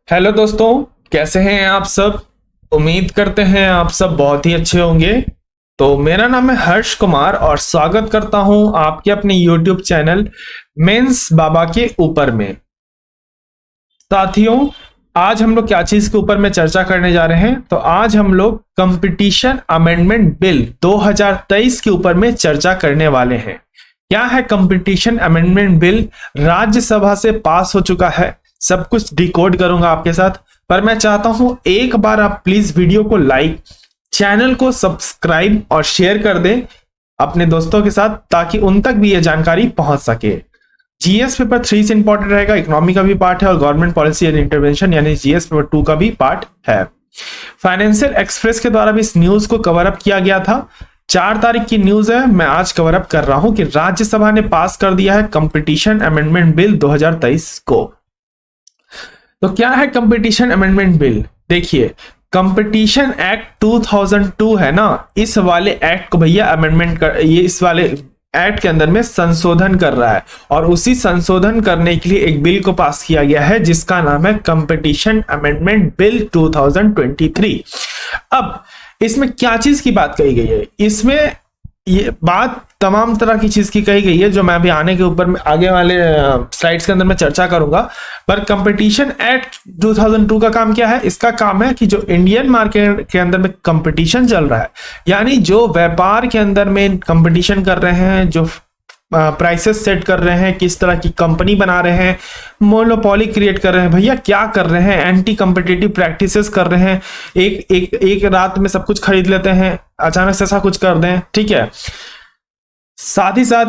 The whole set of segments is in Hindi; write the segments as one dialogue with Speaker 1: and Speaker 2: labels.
Speaker 1: हेलो दोस्तों, कैसे हैं आप सब। उम्मीद करते हैं आप सब बहुत ही अच्छे होंगे। तो मेरा नाम है हर्ष कुमार और स्वागत करता हूं आपके अपने YouTube चैनल मेंस बाबा के ऊपर में। साथियों, आज हम लोग क्या चीज के ऊपर में चर्चा करने जा रहे हैं, तो आज हम लोग कंपटीशन अमेंडमेंट बिल 2023 के ऊपर में चर्चा करने वाले हैं। क्या है कंपटीशन अमेंडमेंट बिल? राज्यसभा से पास हो चुका है, सब कुछ डिकोड करूंगा आपके साथ। पर मैं चाहता हूं एक बार आप प्लीज वीडियो को लाइक, चैनल को सब्सक्राइब और शेयर कर दें अपने दोस्तों के साथ, ताकि उन तक भी यह जानकारी पहुंच सके। जीएस पेपर 3 से इंपॉर्टेंट रहेगा, इकोनॉमी का भी पार्ट है और गवर्नमेंट पॉलिसी एंड इंटरवेंशन यानी जीएस पेपर 2 का भी पार्ट है। फाइनेंशियल एक्सप्रेस के द्वारा भी इस न्यूज को कवर अप किया गया था। 4 तारीख की न्यूज है, मैं आज कवर अप कर रहा हूं कि राज्यसभा ने पास कर दिया है कंपटीशन अमेंडमेंट बिल 2023 को। तो क्या है कंपटीशन अमेंडमेंट बिल? देखिए, कंपटीशन एक्ट 2002 है ना, इस वाले एक्ट को भैया अमेंडमेंट कर, ये इस वाले एक्ट के अंदर में संशोधन कर रहा है और उसी संशोधन करने के लिए एक बिल को पास किया गया है जिसका नाम है कंपटीशन अमेंडमेंट बिल 2023। अब इसमें क्या चीज की बात कही गई है? इसमें ये बात तमाम तरह की चीज की कही गई है जो मैं अभी आने के ऊपर में आगे वाले स्लाइड्स के अंदर में चर्चा करूंगा। पर कंपटीशन एक्ट 2002 का काम क्या है? इसका काम है कि जो इंडियन मार्केट के अंदर में कंपटीशन चल रहा है, यानी जो व्यापार के अंदर में कंपटीशन कर रहे हैं, जो प्राइसेस सेट कर रहे हैं, किस तरह की कंपनी बना रहे हैं, मोनोपोली क्रिएट कर रहे हैं, भैया क्या कर रहे हैं, एंटी कंपिटिटिव प्रैक्टिसेस कर रहे हैं, एक रात में सब कुछ खरीद लेते हैं, अचानक से ऐसा कुछ कर दें, ठीक है। साथ ही साथ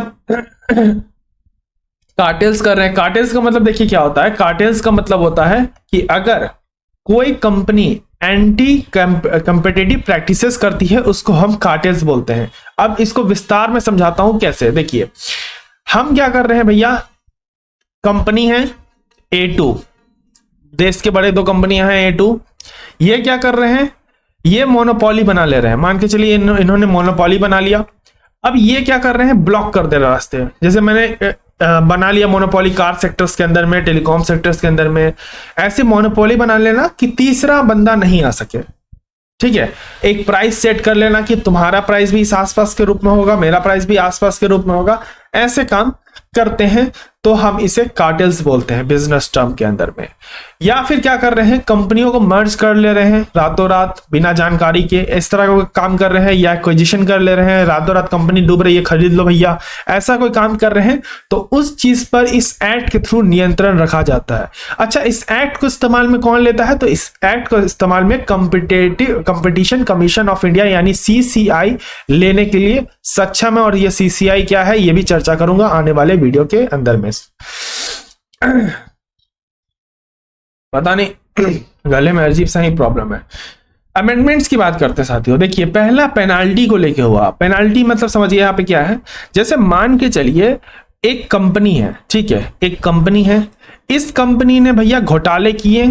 Speaker 1: कार्टेल्स कर रहे हैं। कार्टेल्स का मतलब देखिए क्या होता है। कार्टेल्स का मतलब होता है कि अगर कोई कंपनी एंटी कंपिटिटिव प्रैक्टिसेस करती है, उसको हम कार्टेल्स बोलते हैं। अब इसको विस्तार में समझाता हूं कैसे। देखिए, हम क्या कर रहे हैं भैया, कंपनी है A2, देश के बड़े 2 कंपनियां हैं A2, ये क्या कर रहे हैं, ये मोनोपोली बना ले रहे हैं। मान के चलिए इन्होंने मोनोपोली बना लिया। अब ये क्या कर रहे हैं, ब्लॉक कर दे रहे रास्ते। जैसे मैंने बना लिया मोनोपोली कार सेक्टर्स के अंदर में, टेलीकॉम सेक्टर्स के अंदर में, ऐसे मोनोपोली बना लेना कि तीसरा बंदा नहीं आ सके, ठीक है। एक प्राइस सेट कर लेना कि तुम्हारा प्राइस भी इस आसपास के रूप में होगा, मेरा प्राइस भी आसपास के रूप में होगा, ऐसे काम करते हैं तो हम इसे कार्टेल्स बोलते हैं बिजनेस टर्म के अंदर में। या फिर क्या कर रहे हैं, कंपनियों को मर्ज कर ले रहे हैं रातों रात बिना जानकारी के, इस तरह का काम कर रहे हैं, या एक्विजिशन कर ले रहे हैं, रातों रात कंपनी डूब रही है, खरीद लो भैया, ऐसा कोई काम कर रहे हैं तो उस चीज पर इस एक्ट के थ्रू नियंत्रण रखा जाता है। अच्छा, इस एक्ट को इस्तेमाल में कौन लेता है? तो इस एक्ट को इस्तेमाल में कंपटीशन कमीशन ऑफ इंडिया यानी CCI लेने के लिए सक्षम है। और ये CCI क्या है, ये भी चर्चा करूंगा आने वाले वीडियो के अंदर में। पता नहीं गले में अजीब सा ही प्रॉब्लम है। अमेंडमेंट्स की बात करते हैं साथियों। देखिए, पहला पेनाल्टी को लेके हुआ। पेनाल्टी मतलब समझिए यहाँ पे क्या है। जैसे मान के चलिए एक कंपनी है, ठीक है, एक कंपनी है, इस कंपनी ने भैया घोटाले किए।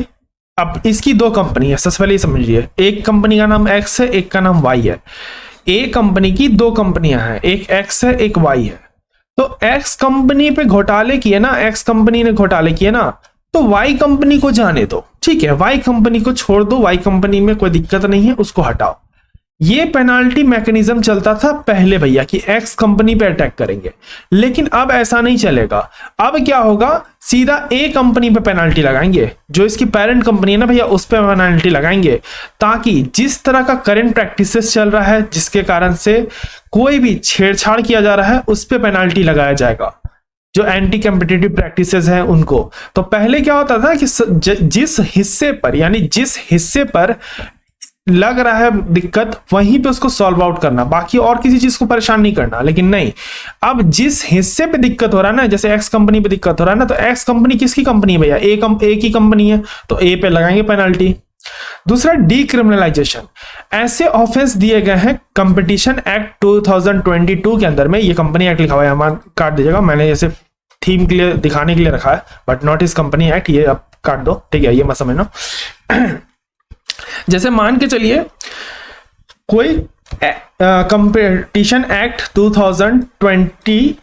Speaker 1: अब इसकी 2 कंपनी है, सबसे पहले समझिए, एक कंपनी का नाम X है, एक का नाम Y है। ए कंपनी की 2 कंपनियां हैं, एक X है, एक Y है। तो X कंपनी पे घोटाले किए ना, X कंपनी ने घोटाले किए ना, तो Y कंपनी को जाने दो, ठीक है, Y कंपनी को छोड़ दो, Y कंपनी में कोई दिक्कत नहीं है, उसको हटाओ। ये पेनाल्टी मैकेनिज्म चलता था पहले भैया कि X कंपनी पे अटैक करेंगे, लेकिन अब ऐसा नहीं चलेगा। अब क्या होगा, सीधा A कंपनी पे पेनाल्टी लगाएंगे, जो इसकी पेरेंट कंपनी है ना भैया, उस पे पेनाल्टी लगाएंगे, ताकि जिस तरह का करंट प्रैक्टिसेस चल रहा है, जिसके कारण से कोई भी छेड़छाड़ किया जा रहा है, उस पे पेनाल्टी लगाया जाएगा, जो एंटी कॉम्पिटिटिव प्रैक्टिसेस हैं उनको। तो पहले क्या होता था कि जिस हिस्से पर, यानी जिस हिस्से पर लग रहा है दिक्कत, वहीं पे उसको सॉल्व आउट करना, बाकी और किसी चीज को परेशान नहीं करना। लेकिन नहीं, अब जिस हिस्से पे दिक्कत हो रहा है ना, जैसे X कंपनी पे दिक्कत हो रहा है ना, तो X कंपनी किसकी कंपनी है भैया, A की कंपनी है, तो A पे लगाएंगे पेनाल्टी। दूसरा, डीक्रिमिनलाइजेशन। ऐसे ऑफेंस दिए गए हैं कंपटीशन एक्ट 2022 के अंदर में, ये कंपनी एक्ट लिखा हुआ है, हमारा काट दीजिएगा, मैंने जैसे थीम के लिए दिखाने के लिए रखा है, बट नॉट इस कंपनी एक्ट, ये अब काट दो, ठीक है, ये मत समझना। जैसे मान के चलिए कोई कंपटीशन एक्ट 2020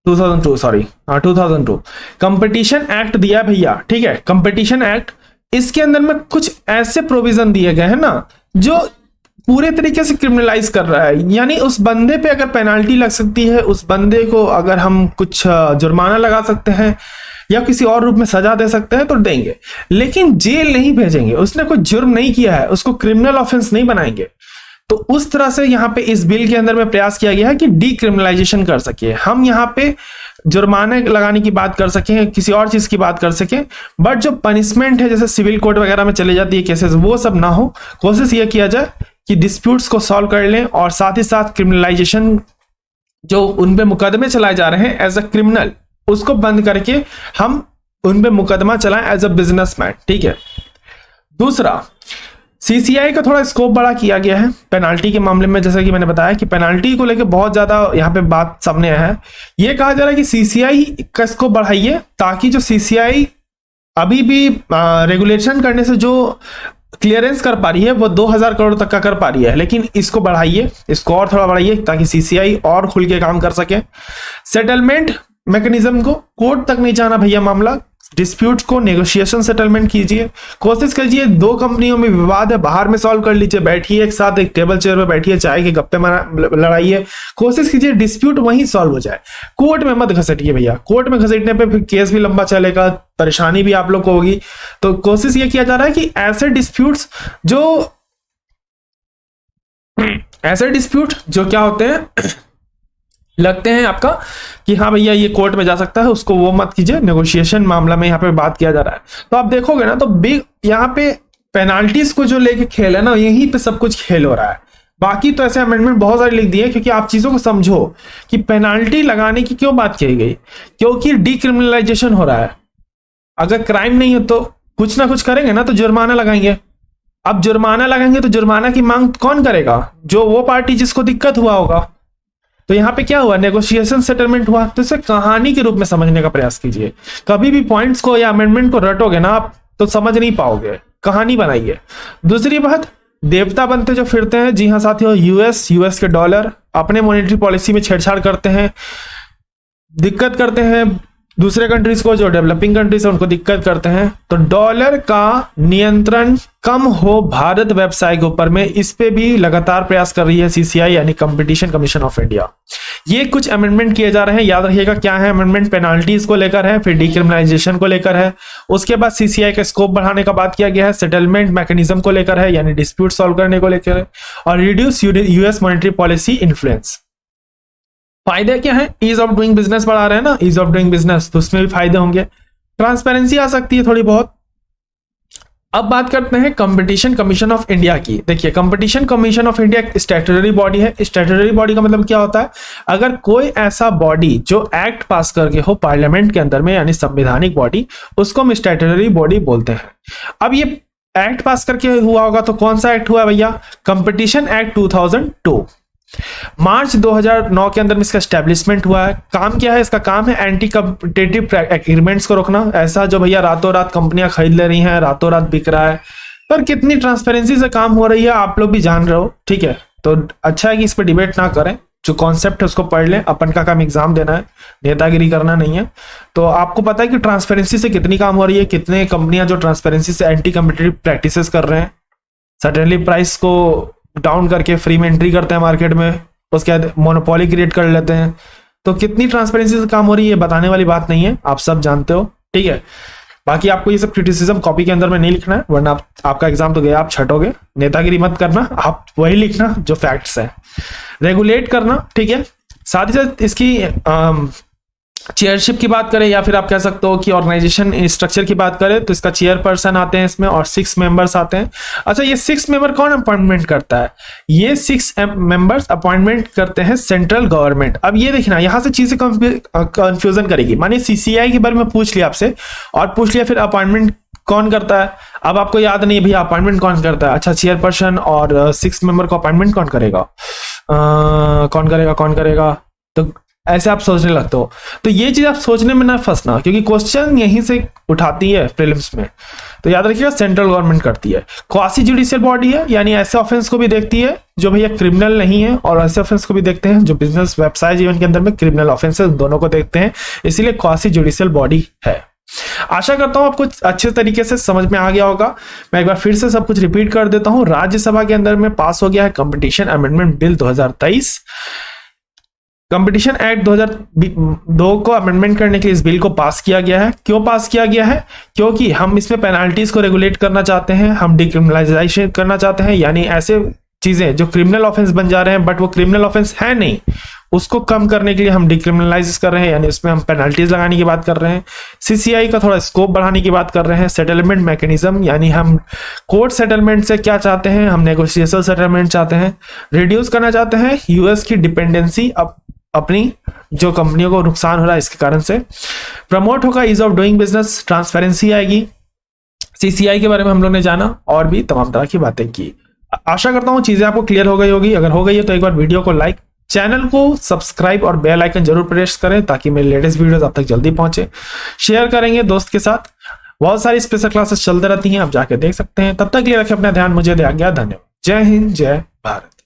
Speaker 1: 2002 सॉरी, हाँ 2002 कंपटीशन एक्ट दिया भैया, ठीक है। कंपटीशन एक्ट, इसके अंदर में कुछ ऐसे प्रोविजन दिए गए हैं ना जो पूरे तरीके से क्रिमिनलाइज कर रहा है। यानी उस बंदे पे अगर पेनाल्टी लग सकती है, उस बंदे को अगर हम कुछ जुर्माना लगा सकते हैं या किसी और रूप में सजा दे सकते हैं तो देंगे, लेकिन जेल नहीं भेजेंगे। उसने कोई जुर्म नहीं किया है, उसको क्रिमिनल ऑफेंस नहीं बनाएंगे। तो उस तरह से यहाँ पे इस बिल के अंदर में प्रयास किया गया है कि डीक्रिमिनलाइजेशन कर सके। हम यहाँ पे जुर्माने लगाने की बात कर सकें, किसी और चीज की बात कर सकें, बट जो पनिशमेंट है जैसे सिविल कोर्ट वगैरह में चले जाती है केसेस, वो सब ना हो। कोशिश ये किया जाए कि डिस्प्यूट्स को सॉल्व कर लें और साथ ही साथ क्रिमिनलाइजेशन जो उन पे मुकदमे चलाए जा रहे हैं एज अ क्रिमिनल, उसको बंद करके हम उन पे मुकदमा चलाएं एज अ बिजनेसमैन, ठीक है। दूसरा, सीसीआई का थोड़ा स्कोप बड़ा किया गया है पेनाल्टी के मामले में। जैसा कि मैंने बताया कि पेनाल्टी को लेकर बहुत ज्यादा यहाँ पे बात सामने आया है। ये कहा जा रहा है कि सीसीआई का स्कोप बढ़ाइए ताकि जो सीसीआई अभी भी रेगुलेशन करने से जो क्लियरेंस कर पा रही है वो 2000 करोड़ तक का कर पा रही है, लेकिन इसको बढ़ाइए, इसको और थोड़ा बढ़ाइए ताकि सीसीआई और खुल के काम कर सके। सेटलमेंट मैकेनिज्म को कोर्ट तक नहीं जाना भैया मामला, डिस्प्यूट को नेगोशिएशन सेटलमेंट कीजिए। कोशिश कीजिए दो कंपनियों में विवाद है, बाहर में सॉल्व कर लीजिए, बैठिए एक साथ, एक टेबल चेयर पे बैठिए, चाय के गप्पे लड़ाइए। कोशिश कीजिए डिस्प्यूट वहीं सॉल्व हो जाए, कोर्ट में मत घसीटिए भैया। कोर्ट में घसीटने पे फिर केस भी लंबा चलेगा, परेशानी भी आप लोग को होगी। तो कोशिश ये किया जा रहा है कि ऐसे डिस्प्यूट जो क्या होते हैं लगते हैं आपका कि हाँ भैया ये कोर्ट में जा सकता है, उसको वो मत कीजिए। नेगोशिएशन मामला में यहाँ पे बात किया जा रहा है। तो आप देखोगे ना तो बिग यहाँ पे पेनाल्टीज को जो लेके खेल है ना, यहीं पे सब कुछ खेल हो रहा है। बाकी तो ऐसे अमेंडमेंट बहुत सारे लिख दिए, क्योंकि आप चीजों को समझो कि पेनाल्टी लगाने की क्यों बात की गई, क्योंकि डीक्रिमिनलाइजेशन हो रहा है। अगर क्राइम नहीं है तो कुछ ना कुछ करेंगे ना, तो जुर्माना लगाएंगे। अब जुर्माना लगाएंगे तो जुर्माना की मांग कौन करेगा? जो वो पार्टी जिसको दिक्कत हुआ होगा। तो यहाँ पे क्या हुआ, नेगोशिएशन सेटलमेंट हुआ। तो इसे कहानी के रूप में समझने का प्रयास कीजिए। कभी भी पॉइंट्स को या अमेंडमेंट को रटोगे ना आप तो समझ नहीं पाओगे, कहानी बनाइए। दूसरी बात, देवता बनते जो फिरते हैं, जी हाँ साथियों, यूएस के डॉलर अपने मॉनेटरी पॉलिसी में छेड़छाड़ करते हैं, दिक्कत करते हैं दूसरे कंट्रीज को, जो डेवलपिंग कंट्रीज है उनको दिक्कत करते हैं। तो डॉलर का नियंत्रण कम हो भारत व्यवसाय के ऊपर में, इस पे भी लगातार प्रयास कर रही है सीसीआई यानी कंपटीशन कमीशन ऑफ इंडिया। ये कुछ अमेंडमेंट किए जा रहे हैं, याद रखिएगा क्या है अमेंडमेंट। पेनाल्टीज को लेकर है, फिर डीक्रिमिनलाइजेशन को लेकर है, उसके बाद सीसीआई का स्कोप बढ़ाने का बात किया गया है, सेटलमेंट मैकेनिज्म को लेकर है यानी डिस्प्यूट सॉल्व करने को लेकर है, और reduce US monetary policy influence. फायदे क्या है? ईज ऑफ डूइंग बिजनेस बढ़ा रहे हैं ना, ईज ऑफ डूइंग बिजनेस, तो उसमें भी फायदे होंगे। ट्रांसपेरेंसी आ सकती है थोड़ी बहुत। अब बात करते हैं कंपटीशन कमीशन ऑफ इंडिया की। देखिए, कंपटीशन कमीशन ऑफ इंडिया एक स्टैट्यूटरी बॉडी है। स्टैट्यूटरी बॉडी का मतलब क्या होता है? अगर कोई ऐसा बॉडी जो एक्ट पास करके हो पार्लियामेंट के अंदर में, यानी संवैधानिक बॉडी, उसको हम स्टैट्यूटरी बॉडी बोलते हैं। अब ये एक्ट पास करके हुआ होगा, तो कौन सा एक्ट हुआ भैया? Competition act 2002। मार्च 2009 के अंदर में इसका एस्टेब्लिशमेंट हुआ है। काम क्या है इसका? काम है एंटी कॉम्पिटिटिव एग्रीमेंट्स को रोकना। ऐसा जो भैया रातों रात कंपनियां खरीद ले रही हैं, रातों रात बिक रहा है, पर कितनी ट्रांसपेरेंसी से काम हो रही है आप लोग भी जान रहे हो, ठीक है। तो अच्छा है कि इस पर डिबेट ना करें, जो कॉन्सेप्ट है उसको पढ़ लें। अपन का काम एग्जाम देना है, नेतागिरी करना नहीं है। तो आपको पता है कि ट्रांसपेरेंसी से कितनी काम हो रही है, कितने कंपनियां जो ट्रांसपेरेंसी से एंटी कॉम्पिटिटिव प्रैक्टिसेस कर रहे हैं, सडनली प्राइस को डाउन करके फ्री में एंट्री करते हैं मार्केट में, उसके बाद मोनोपोली क्रिएट कर लेते हैं। तो कितनी ट्रांसपेरेंसी से काम हो रही है बताने वाली बात नहीं है, आप सब जानते हो, ठीक है। बाकी आपको ये सब क्रिटिसिज्म कॉपी के अंदर में नहीं लिखना है, वरना आपका एग्जाम तो गया, आप छटोगे। नेतागिरी मत करना, आप वही लिखना जो फैक्ट्स है। रेगुलेट करना, ठीक है। साथ ही साथ इसकी चेयरशिप की बात करें, या फिर आप कह सकते हो कि ऑर्गेनाइजेशन स्ट्रक्चर की बात करें, तो इसका चेयरपर्सन आते हैं इसमें और 6 मेंबर्स आते हैं। अच्छा, ये 6 मेंबर कौन अपॉइंटमेंट करता है? ये 6 मेंबर्स अपॉइंटमेंट करते हैं सेंट्रल गवर्नमेंट। अब ये देखना, यहां से चीजें कंफ्यूजन करेगी। मानिए सीसीआई के बारे में पूछ लिया आपसे, और पूछ लिया फिर अपॉइंटमेंट कौन करता है। अब आपको याद नहीं है भैया अपॉइंटमेंट कौन करता है। अच्छा, चेयरपर्सन और 6 मेंबर को अपॉइंटमेंट कौन करेगा? कौन करेगा? तो ऐसे आप सोचने लगते हो। तो ये चीज आप सोचने में ना फंसना, क्योंकि क्वेश्चन यहीं से उठाती है प्रीलिम्स में। तो याद रखिएगा सेंट्रल गवर्नमेंट करती है। क्वासी जुडिशियल बॉडी है, यानी ऐसे ऑफेंस को भी देखती है जो भैया क्रिमिनल नहीं है, और ऐसे ऑफेंस को भी देखते हैं जो बिजनेस व्यवसाय जीवन के अंदर में क्रिमिनल ऑफेंसेस, दोनों को देखते हैं, इसीलिए क्वासी जुडिशियल बॉडी है। आशा करता हूं आपको अच्छे तरीके से समझ में आ गया होगा। मैं एक बार फिर से सब कुछ रिपीट कर देता हूं। राज्यसभा के अंदर में पास हो गया है competition amendment bill 2023। Competition act 2002 को अमेंडमेंट करने के लिए इस बिल को पास किया गया है। क्यों पास किया गया है? क्योंकि हम इसमें पेनाल्टीज को रेगुलेट करना चाहते हैं, हम डिक्रिमिनलाइजेशन करना चाहते हैं, यानी ऐसे चीजें जो क्रिमिनल ऑफेंस बन जा रहे हैं बट वो क्रिमिनल ऑफेंस है नहीं, उसको कम करने के लिए हम डिक्रिमिनलाइज कर रहे हैं, यानी उसमें हम पेनाल्टीज लगाने की बात कर रहे हैं। सीसीआई का थोड़ा स्कोप बढ़ाने की बात कर रहे हैं। सेटलमेंट मैकेनिज्म, यानी हम कोर्ट सेटलमेंट से क्या चाहते हैं, हम नेगोशिएशन सेटलमेंट चाहते हैं। रिड्यूस करना चाहते हैं यूएस की डिपेंडेंसी अपनी जो कंपनियों को नुकसान हो रहा है इसके कारण से। प्रमोट होगा ease of doing business, transparency आएगी। सीसीआई के बारे में हम लोग ने जाना और भी तमाम तरह की बातें की। आशा करता हूं चीजें आपको क्लियर हो गई होगी। अगर हो गई है तो एक बार वीडियो को लाइक, चैनल को सब्सक्राइब और बेल आइकन जरूर प्रेस करें ताकि मेरे लेटेस्ट वीडियोस आप तक जल्दी पहुंचे। शेयर करेंगे दोस्त के साथ। बहुत सारी स्पेशल क्लासेस चलते रहती हैं, आप जाके देख सकते हैं। तब तक के लिए रखें अपना ध्यान, मुझे दे आज्ञा। धन्यवाद। जय हिंद, जय भारत।